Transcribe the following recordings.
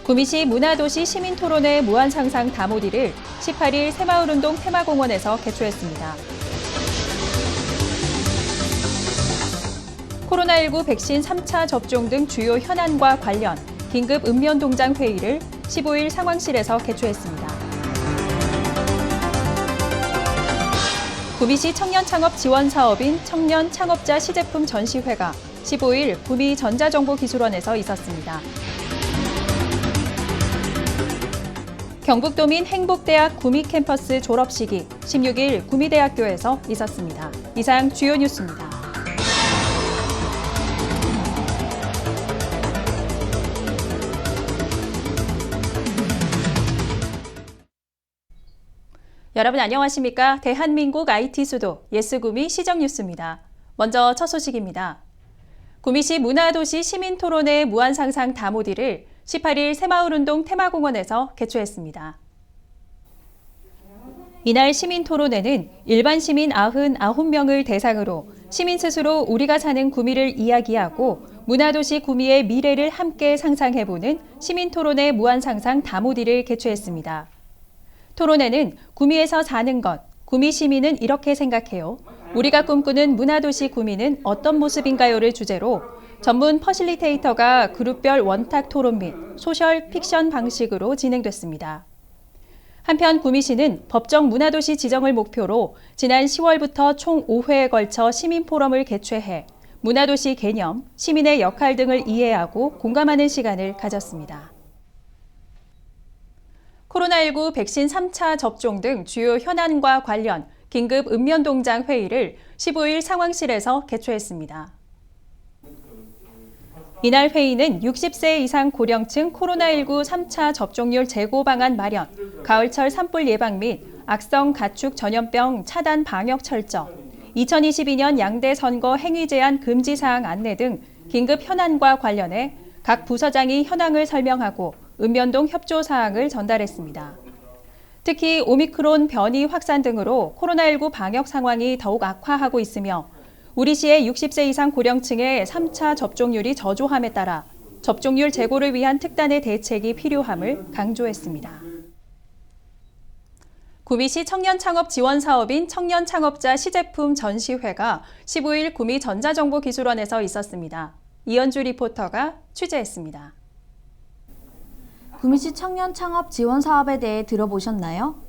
구미시 문화도시 시민토론회 무한상상 다모디를 18일 새마을운동 테마공원에서 개최했습니다. 코로나19 백신 3차 접종 등 주요 현안과 관련 긴급 읍면동장 회의를 15일 상황실에서 개최했습니다. 구미시 청년창업지원사업인 청년창업자 시제품 전시회가 15일 구미 전자정보기술원에서 있었습니다. 경북도민 행복대학 구미 캠퍼스 졸업식이 16일 구미대학교에서 있었습니다. 이상 주요 뉴스입니다. 여러분 안녕하십니까? 대한민국 IT 수도 예스구미 시정뉴스입니다. 먼저 첫 소식입니다. 구미시 문화도시 시민토론회 무한상상 다모디를 18일 새마을운동 테마공원에서 개최했습니다. 이날 시민토론회는 일반 시민 99명을 대상으로 시민 스스로 우리가 사는 구미를 이야기하고 문화도시 구미의 미래를 함께 상상해보는 시민토론회 무한상상 다모디를 개최했습니다. 토론회는 구미에서 사는 것, 구미 시민은 이렇게 생각해요. 우리가 꿈꾸는 문화도시 구미는 어떤 모습인가요를 주제로 전문 퍼실리테이터가 그룹별 원탁 토론 및 소셜 픽션 방식으로 진행됐습니다. 한편 구미시는 법정 문화도시 지정을 목표로 지난 10월부터 총 5회에 걸쳐 시민포럼을 개최해 문화도시 개념, 시민의 역할 등을 이해하고 공감하는 시간을 가졌습니다. 코로나19 백신 3차 접종 등 주요 현안과 관련 긴급 읍면동장 회의를 15일 상황실에서 개최했습니다. 이날 회의는 60세 이상 고령층 코로나19 3차 접종률 제고 방안 마련, 가을철 산불 예방 및 악성 가축 전염병 차단 방역 철저, 2022년 양대 선거 행위 제한 금지 사항 안내 등 긴급 현안과 관련해 각 부서장이 현황을 설명하고 읍면동 협조 사항을 전달했습니다. 특히 오미크론 변이 확산 등으로 코로나19 방역 상황이 더욱 악화하고 있으며 우리 시의 60세 이상 고령층의 3차 접종률이 저조함에 따라 접종률 제고를 위한 특단의 대책이 필요함을 강조했습니다. 구미시 청년창업지원사업인 청년창업자 시제품 전시회가 15일 구미 전자정보기술원에서 있었습니다. 이현주 리포터가 취재했습니다. 구미시 청년 창업 지원 사업에 대해 들어보셨나요?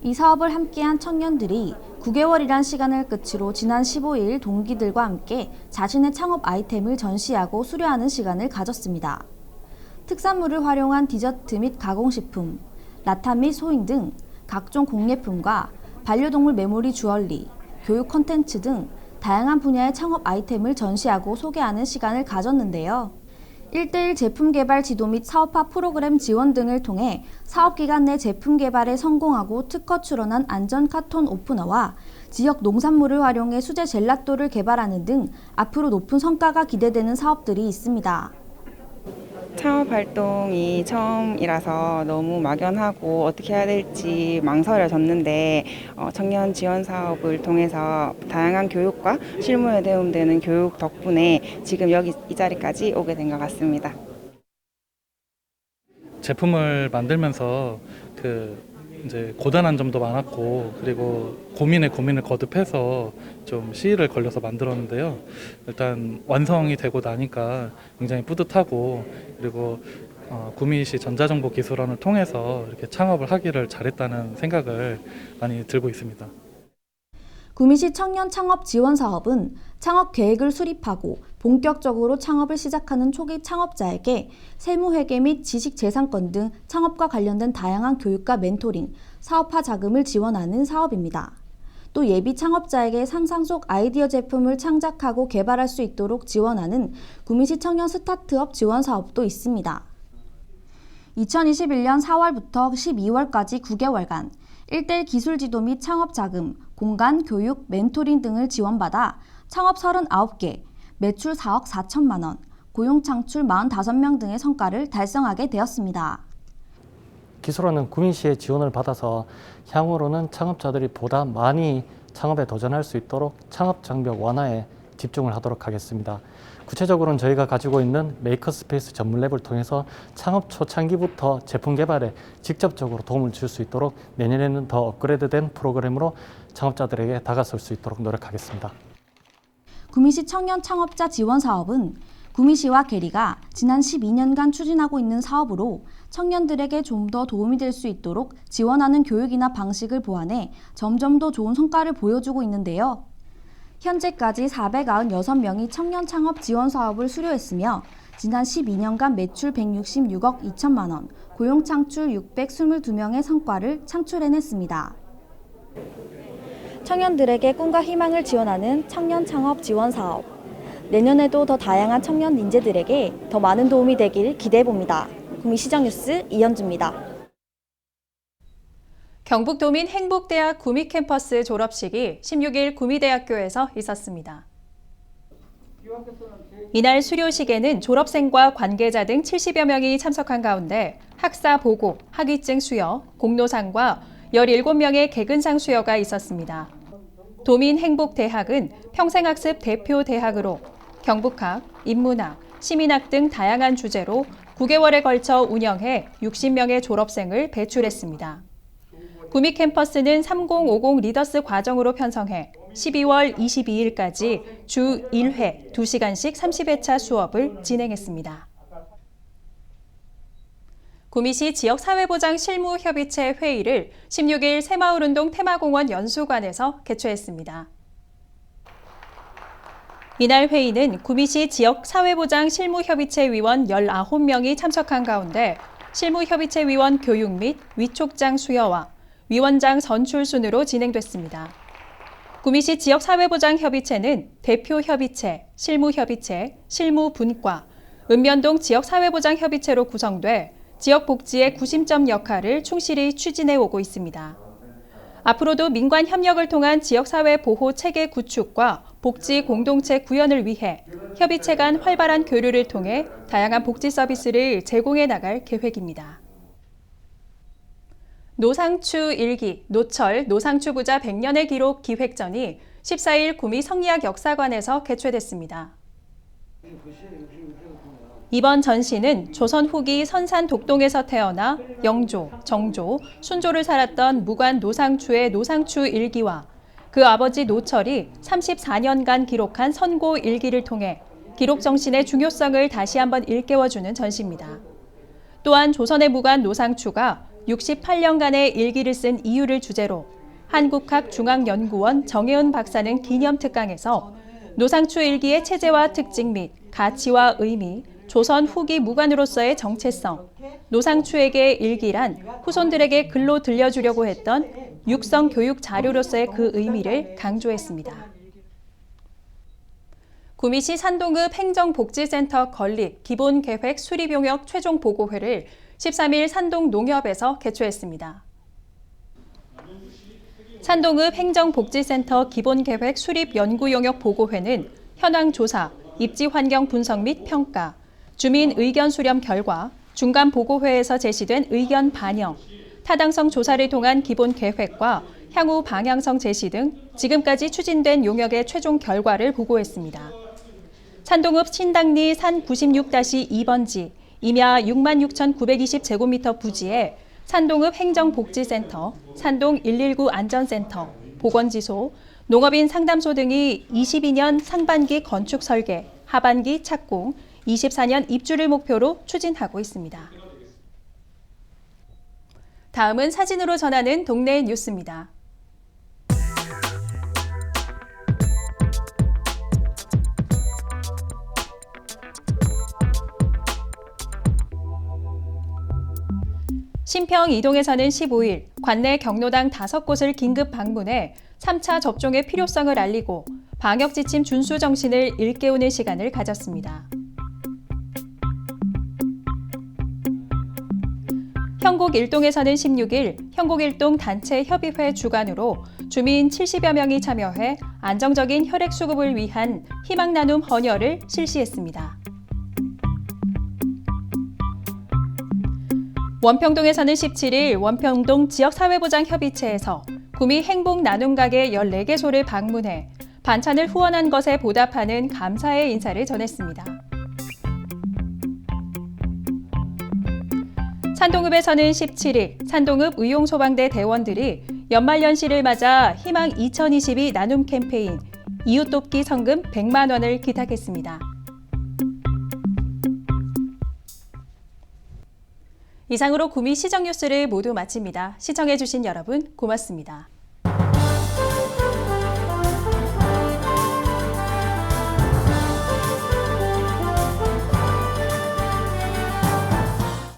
이 사업을 함께한 청년들이 9개월이란 시간을 끝으로 지난 15일 동기들과 함께 자신의 창업 아이템을 전시하고 수료하는 시간을 가졌습니다. 특산물을 활용한 디저트 및 가공식품, 라탄 및 소잉 등 각종 공예품과 반려동물 메모리 주얼리, 교육 콘텐츠 등 다양한 분야의 창업 아이템을 전시하고 소개하는 시간을 가졌는데요. 1:1 제품 개발 지도 및 사업화 프로그램 지원 등을 통해 사업기간 내 제품 개발에 성공하고 특허 출원한 안전 카톤 오프너와 지역 농산물을 활용해 수제 젤라또를 개발하는 등 앞으로 높은 성과가 기대되는 사업들이 있습니다. 창업 활동이 처음이라서 너무 막연하고 어떻게 해야 될지 망설여졌는데 청년 지원 사업을 통해서 다양한 교육과 실무에 도움되는 교육 덕분에 지금 여기 이 자리까지 오게 된 것 같습니다. 제품을 만들면서 이제 고단한 점도 많았고 그리고 고민을 거듭해서 좀 시일을 걸려서 만들었는데요. 일단 완성이 되고 나니까 굉장히 뿌듯하고 그리고 구미시 전자정보기술원을 통해서 이렇게 창업을 하기를 잘했다는 생각을 많이 들고 있습니다. 구미시 청년 창업 지원 사업은 창업 계획을 수립하고 본격적으로 창업을 시작하는 초기 창업자에게 세무회계 및 지식재산권 등 창업과 관련된 다양한 교육과 멘토링, 사업화 자금을 지원하는 사업입니다. 또 예비 창업자에게 상상 속 아이디어 제품을 창작하고 개발할 수 있도록 지원하는 구미시 청년 스타트업 지원 사업도 있습니다. 2021년 4월부터 12월까지 9개월간 1:1 기술지도 및 창업자금, 공간, 교육, 멘토링 등을 지원받아 창업 39개, 매출 4억 4천만 원, 고용 창출 45명 등의 성과를 달성하게 되었습니다. 기술원은 구미시의 지원을 받아서 향후로는 창업자들이 보다 많이 창업에 도전할 수 있도록 창업 장벽 완화에 집중을 하도록 하겠습니다. 구체적으로는 저희가 가지고 있는 메이커스페이스 전문 랩을 통해서 창업 초창기부터 제품 개발에 직접적으로 도움을 줄 수 있도록 내년에는 더 업그레이드된 프로그램으로 창업자들에게 다가설 수 있도록 노력하겠습니다. 구미시 청년 창업자 지원 사업은 구미시와 계리가 지난 12년간 추진하고 있는 사업으로 청년들에게 좀 더 도움이 될 수 있도록 지원하는 교육이나 방식을 보완해 점점 더 좋은 성과를 보여주고 있는데요. 현재까지 496명이 청년 창업 지원 사업을 수료했으며 지난 12년간 매출 166억 2천만 원, 고용 창출 622명의 성과를 창출해냈습니다. 청년들에게 꿈과 희망을 지원하는 청년 창업 지원 사업. 내년에도 더 다양한 청년 인재들에게 더 많은 도움이 되길 기대해봅니다. 구미시정뉴스 이현주입니다. 경북도민 행복대학 구미 캠퍼스 졸업식이 16일 구미대학교에서 있었습니다. 이날 수료식에는 졸업생과 관계자 등 70여 명이 참석한 가운데 학사 보고, 학위증 수여, 공로상과 17명의 개근상 수여가 있었습니다. 도민행복대학은 평생학습 대표 대학으로 경북학, 인문학, 시민학 등 다양한 주제로 9개월에 걸쳐 운영해 60명의 졸업생을 배출했습니다. 구미 캠퍼스는 3050 리더스 과정으로 편성해 12월 22일까지 주 1회 2시간씩 30회차 수업을 진행했습니다. 구미시 지역사회보장 실무협의체 회의를 16일 새마을운동 테마공원 연수관에서 개최했습니다. 이날 회의는 구미시 지역사회보장 실무협의체 위원 19명이 참석한 가운데 실무협의체 위원 교육 및 위촉장 수여와 위원장 선출 순으로 진행됐습니다. 구미시 지역사회보장협의체는 대표협의체, 실무협의체, 실무분과, 읍면동 지역사회보장협의체로 구성돼 지역복지의 구심점 역할을 충실히 추진해 오고 있습니다. 앞으로도 민관 협력을 통한 지역사회 보호 체계 구축과 복지 공동체 구현을 위해 협의체 간 활발한 교류를 통해 다양한 복지 서비스를 제공해 나갈 계획입니다. 노상추 일기, 노철, 노상추부자 100년의 기록 기획전이 14일 구미 성리학 역사관에서 개최됐습니다. 이번 전시는 조선 후기 선산 독동에서 태어나 영조, 정조, 순조를 살았던 무관 노상추의 노상추 일기와 그 아버지 노철이 34년간 기록한 선고 일기를 통해 기록 정신의 중요성을 다시 한번 일깨워주는 전시입니다. 또한 조선의 무관 노상추가 68년간의 일기를 쓴 이유를 주제로 한국학중앙연구원 정혜은 박사는 기념특강에서 노상추 일기의 체제와 특징 및 가치와 의미, 조선 후기 무관으로서의 정체성, 노상추에게 일기란 후손들에게 글로 들려주려고 했던 육성 교육 자료로서의 그 의미를 강조했습니다. 구미시 산동읍 행정복지센터 건립 기본계획 수립용역 최종 보고회를 13일 산동농협에서 개최했습니다. 산동읍 행정복지센터 기본계획 수립 연구용역 보고회는 현황 조사, 입지 환경 분석 및 평가, 주민 의견 수렴 결과, 중간 보고회에서 제시된 의견 반영, 타당성 조사를 통한 기본 계획과 향후 방향성 제시 등 지금까지 추진된 용역의 최종 결과를 보고했습니다. 산동읍 신당리 산 96-2번지, 임야 66,920제곱미터 부지에 산동읍 행정복지센터, 산동 119 안전센터, 보건지소, 농업인 상담소 등이 22년 상반기 건축 설계, 하반기 착공, 24년 입주를 목표로 추진하고 있습니다. 다음은 사진으로 전하는 동네 뉴스입니다. 신평 이동에서는 15일 관내 경로당 5곳을 긴급 방문해 3차 접종의 필요성을 알리고 방역지침 준수 정신을 일깨우는 시간을 가졌습니다. 형곡 일동에서는 16일 형곡 일동 단체 협의회 주관으로 주민 70여 명이 참여해 안정적인 혈액 수급을 위한 희망 나눔 헌혈을 실시했습니다. 원평동에서는 17일 원평동 지역사회보장협의체에서 구미 행복 나눔가게 14개소를 방문해 반찬을 후원한 것에 보답하는 감사의 인사를 전했습니다. 산동읍에서는 17일 산동읍 의용소방대 대원들이 연말연시를 맞아 희망 2022 나눔 캠페인 이웃 돕기 성금 100만 원을 기탁했습니다. 이상으로 구미 시정 뉴스를 모두 마칩니다. 시청해주신 여러분 고맙습니다.